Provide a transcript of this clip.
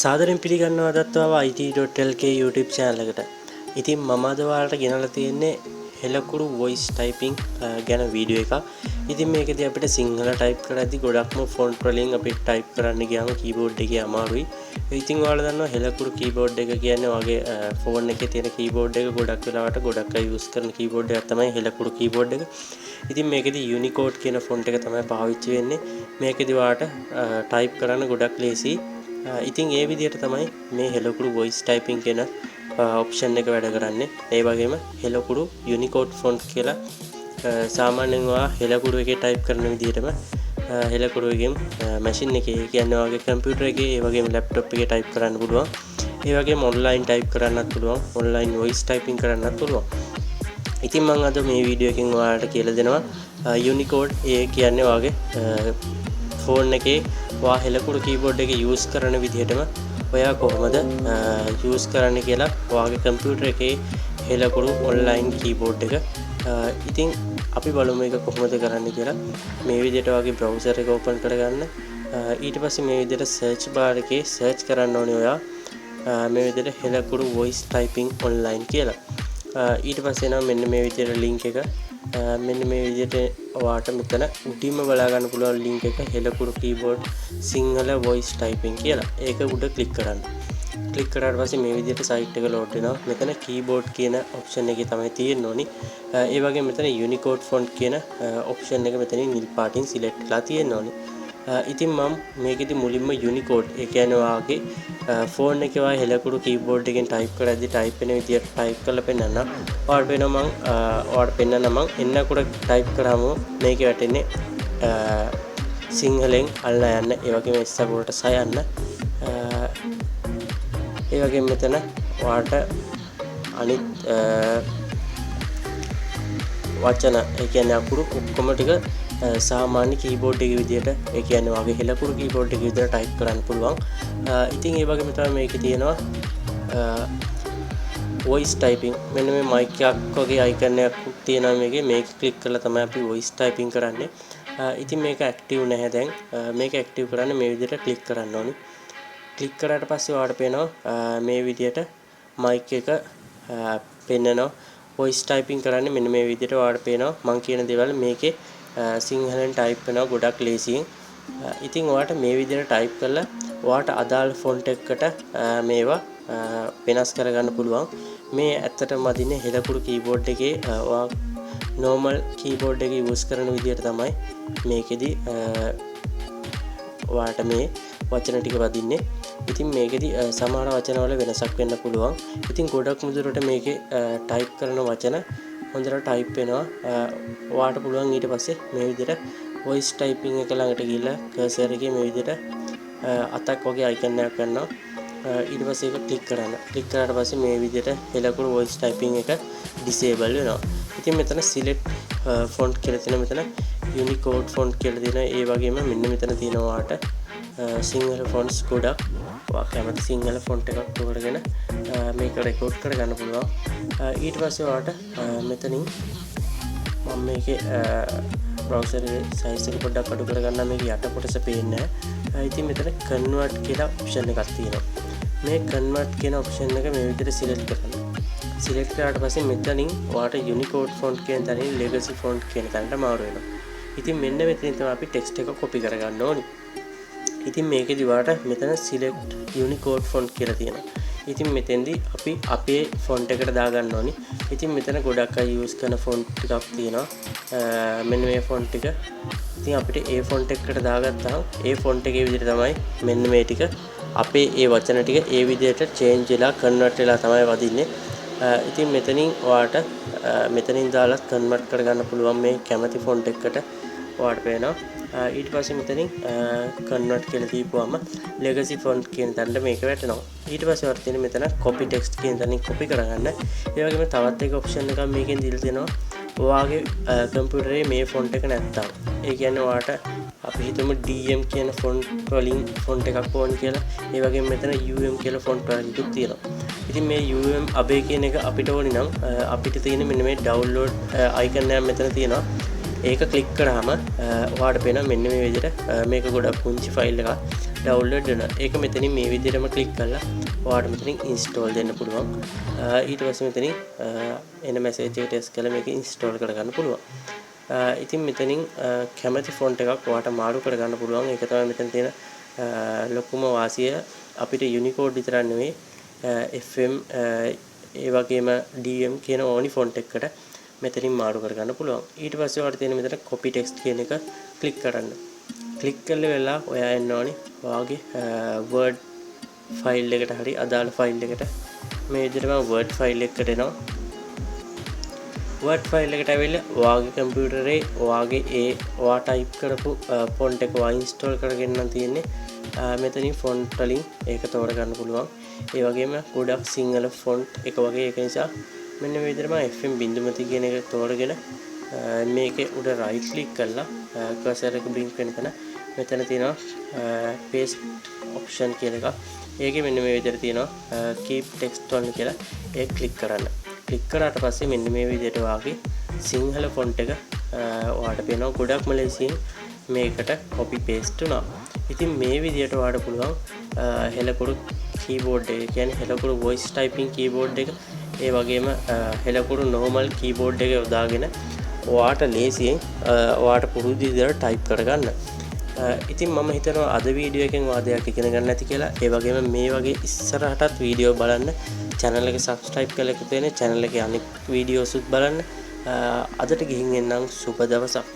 සාදරයෙන් පිළිගන්නවා දත්වාව it.lk YouTube channel එකට. ඉතින් මම අද ඔයාලට ගෙනල්ලා තියෙන්නේ හෙලකුරු voice typing ගැන වීඩියෝ එකක්. ඉතින් මේකදී අපිට සිංහල type කරද්දී ගොඩක්ම font වලින් අපිට type කරන්න ගියාම keyboard එකේ අමාරුයි. ඉතින් ඔයාලා දන්නවා හෙලකුරු keyboard එක කියන්නේ වගේ phone එකේ තියෙන keyboard එක ගොඩක් වෙලාවට ගොඩක් අය use කරන keyboard එකක් තමයි හෙලකුරු keyboard එක. ඉතින් මේකදී Unicode කියන font එක තමයි පාවිච්චි වෙන්නේ. මේකදී ඔයාලට type කරන්න ගොඩක් ලේසියි. ඉතින් ඒ විදිහට තමයි මේ හෙලකුරු voice typing කියන option එක වැඩ කරන්නේ. ඒ වගේම හෙලකුරු Unicode font කියලා සාමාන්‍යයෙන් ඔයා හෙලකුරු එකේ type කරන විදිහටම හෙලකුරු එකෙන් machine එකේ කියන්නේ ඔයාගේ computer එකේ ඒ වගේම laptop එකේ type කරන්න පුළුවන්. ඒ වගේම online type කරන්නත් පුළුවන්. online voice typing කරන්නත් පුළුවන්. ඉතින් මම අද මේ වීඩියෝ එකෙන් ඔයාලට කියලා දෙනවා Unicode ඒ කියන්නේ ඔයාගේ phone එකේ ඔයා හෙලකුරු keyboard එක use කරන විදිහටම ඔයා කොහොමද use කරන්න කියලා ඔයාගේ computer එකේ හෙලකුරු online keyboard එක. ඉතින් අපි බලමු ඒක කොහොමද කරන්න කියලා. මේ විදිහට ඔයාගේ browser එක open කරගන්න. ඊට පස්සේ මේ විදිහට search bar එකේ search කරන්න ඕනේ ඔයා මේ විදිහට හෙලකුරු voice typing online කියලා. ඊට පස්සේ නම් මෙන්න මේ විදිහට link එක මෙන්න මේ විදිහට ඔයාට මෙතන උඩින්ම බලා ගන්න පුළුවන් link එක හෙලකුරු keyboard සිංහල voice typing කියලා. ඒක උඩ click කරන්න. click කරාට පස්සේ මේ විදිහට site එක load වෙනවා. මෙතන keyboard කියන option එකේ තමයි තියෙන්න ඕනි. ඒ වගේම මෙතන Unicode font කියන option එක මෙතනින් නිල් පාටින් select කරලා තියෙන්න ඕනි. ඉතින් මම මේකෙදි මුලින්ම Unicode ඒ කියන්නේ ඔයාගේ phone එකේ ඔයා හෙලකුරු keyboard එකෙන් type කරද්දී type වෙන විදියට type කරලා පෙන්නන්න. ඔයාලට වෙනවා මම ඔයාලට පෙන්නන්න මම එන්නකුඩ type කරාම මේකේ වැටෙන්නේ සිංහලෙන් අල්ලා යන්න. ඒ වගේම S අකුරට සය යන්න. ඒ වගේම මෙතන ඔයාලට අනිත් වචන ඒ කියන්නේ අකුරු ඔක්කොම ටික සාමාන්‍ය keyboard එකේ විදියට ඒ කියන්නේ වගේ හෙලකුරු keyboard එකේ විදියට type කරන්න පුළුවන්. ඉතින් ඒ වගේම තමයි මේකේ තියෙනවා voice typing. මෙන්න මේ mic එකක් වගේ icon එකක් තියෙනවා මේකේ. මේක click කරලා තමයි අපි voice typing කරන්නේ. ඉතින් මේක active නැහැ දැන්. මේක active කරන්න මේ විදියට click කරන්න ඕනි. click කරාට පස්සේ ඔයාලට පේනවා මේ විදියට mic එක පෙන්නනවා. voice typing කරන්නේ මෙන්න මේ විදියට ඔයාලට පේනවා. මම කියන දේවල් මේකේ සිංහලෙන් type වෙනවා ගොඩක් ලේසියෙන්. ඉතින් ඔයාලට මේ විදිහට type කරලා ඔයාලට අදාළ font එකකට මේවා වෙනස් කරගන්න පුළුවන්. මේ ඇත්තටම අදින්නේ හෙලකුරු keyboard එකේ ඔයා normal keyboard එක use කරන විදිහට තමයි මේකෙදි ඔයාලට මේ වචන ටික වදින්නේ. ඉතින් මේකෙදි සමහර වචන වල වෙනසක් වෙන්න පුළුවන්. ඉතින් ගොඩක් මුදුරට මේකේ type කරන වචන හොඳට type වෙනවා. ඔයාලට පුළුවන් ඊට පස්සේ මේ විදිහට voice typing එක ළඟට ගිහිල්ලා cursor එකේ මේ විදිහට අතක් වගේ icon එකක් ගන්නවා. ඊට පස්සේ ඒක click කරන්න. click කරාට පස්සේ මේ විදිහට හෙලකුරු voice typing එක disable වෙනවා. ඉතින් මෙතන select font කියලා තියෙන මෙතන Unicode font කියලා තියෙන ඒ වගේම මෙන්න මෙතන තියෙනවා ඔයාලට සිංහල fonts ගොඩක්. ඔයා කැමති සිංහල font එකක් තෝරගෙන මේක record කරගන්න පුළුවන්. ඊට පස්සේ ඔයාලට මෙතනින් මම මේකේ browser එකේ size එක පොඩ්ඩක් අඩු කරගන්න. මේක යට කොටස පේන්නේ නැහැ. ඉතින් මෙතන convert කියලා option එකක් තියෙනවා. මේ convert කියන option එක මේ විදිහට select කරන්න. select කරාට පස්සේ මෙතනින් ඔයාලට Unicode font කියන තැනින් legacy font කියන තැනට මාරු වෙනවා. ඉතින් මෙන්න මෙතනින් තමයි අපි text එක copy කරගන්න ඕනි. ඉතින් මේකේදී ඔයාලට මෙතන select Unicode font කියලා තියෙනවා. ඉතින් මෙතෙන්දී අපි අපේ font එකට දාගන්න ඕනි. ඉතින් මෙතන ගොඩක් අය use කරන font ටිකක් තියෙනවා. මෙන්න මේ font එක. ඉතින් අපිට ඒ font එකකට දාගත්තාම ඒ font එකේ විදිහට තමයි මෙන්න මේ ටික අපේ ඒ වචන ටික ඒ විදිහට change වෙලා convert වෙලා තමයි වදින්නේ. ඉතින් මෙතනින් ඔයාලට මෙතනින් දාලා convert කරගන්න පුළුවන් මේ කැමති font එකකට ඔයාලට පේනවා. ඊට පස්සේ මෙතනින් convert කියලා දීපුවම legacy font කියන තැනට මේක වැටෙනවා. ඊට පස්සේ ඔයාලට තියෙන මෙතන copy text කියන තැනින් copy කරගන්න. ඒ වගේම තවත් එක option එකක් මේකෙන් දීලා තියෙනවා. ඔයාගේ computer එකේ මේ font එක නැත්තම් ඒ කියන්නේ ඔයාලට අපි හිතමු DM කියන font වලින් font එකක් ඕන කියලා. ඒ වගේම මෙතන UM කියලා font වලින් තියෙනවා. ඉතින් මේ UM අබේ කියන එක අපිට ඕනි නම් අපිට තියෙන මෙන්න මේ download icon එක මෙතන තියෙනවා. ඒක ක්ලික් කරාම ඔයාලට පේනවා මෙන්න මේ විදිහට මේක ගොඩක් පුංචි ෆයිල් එකක්. ඩවුන්ලෝඩ් වෙනවා. ඒක මෙතනින් මේ විදිහටම ක්ලික් කරලා ඔයාලට මෙතනින් ඉන්ස්ටෝල් දෙන්න පුළුවන්. ඊට පස්සේ මෙතනින් එන මැසේජ් එක ටෙස්ට් කරලා මේක ඉන්ස්ටෝල් කරගන්න පුළුවන්. ඉතින් මෙතනින් කැමති ෆොන්ට් එකක් ඔයාලට මාරු කරගන්න පුළුවන්. ඒක තමයි මෙතන තියෙන ලොකුම වාසිය. අපිට යුනිකෝඩ් විතරක් නෙවෙයි FM ඒ වගේම DM කියන ඕනි ෆොන්ට් එකකට මෙතනින් මාරු කරගන්න පුළුවන්. ඊට පස්සේ ඔයාලට තියෙන මෙතන copy text කියන එක ක්ලික් කරන්න. ක්ලික් කරලා වෙලා ඔයා එන්න ඕනි ඔයාගේ Word ෆයිල් එකට හරි අදාළ ෆයිල් එකට මේ විදිහටම Word ෆයිල් එකකට එනවා. Word ෆයිල් එකට ඇවිල්ලා ඔයාගේ කම්පියුටරේ ඔයාගේ ඔයා ටයිප් කරපු ෆොන්ට් එක ඔයා ඉන්ස්ටෝල් කරගෙන නම් තියෙන්නේ. මෙතනින් ෆොන්ට් වලින් ඒක තෝරගන්න පුළුවන්. ඒ වගේම ගොඩක් සිංහල ෆොන්ට් එක වගේ ඒක නිසා මෙන්න මේ විදිහටම FM බින්දුමති කියන එක තෝරගෙන මේකේ උඩ රයිට් ක්ලික් කරලා කර්සර් එක බ්ලින්ක් වෙන තැන මෙතන තියෙනවා paste option කියන එක. ඒකේ මෙන්න මේ විදිහට තියෙනවා keep text one කියලා. ඒක ක්ලික් කරන්න. ක්ලික් කරාට පස්සේ මෙන්න මේ විදිහට වාගේ සිංහල ෆොන්ට් එක ඔයාලට පේනවා. ගොඩක්ම ලේසියෙන් මේකට copy paste වුණා. ඉතින් මේ විදිහට ඔයාලට පුළුවන් හෙලකුරු keyboard එක කියන්නේ හෙලකුරු voice typing keyboard එක ඒ වගේම හෙලකුරු normal keyboard එක යොදාගෙන ඔයාට ලේසියෙන් ඔයාට පුරුදු විදිහට type කරගන්න. ඉතින් මම හිතනවා අද වීඩියෝ එකෙන් වාදයක් ඉගෙන ගන්න ඇති කියලා. ඒ වගේම මේ වගේ ඉස්සරහටත් වීඩියෝ බලන්න channel එක subscribe කරලා එකතු වෙන්න. channel එකේ අනෙක් වීඩියෝස් උත් බලන්න. අදට ගිහින් එන්නම් සුබ දවසක්.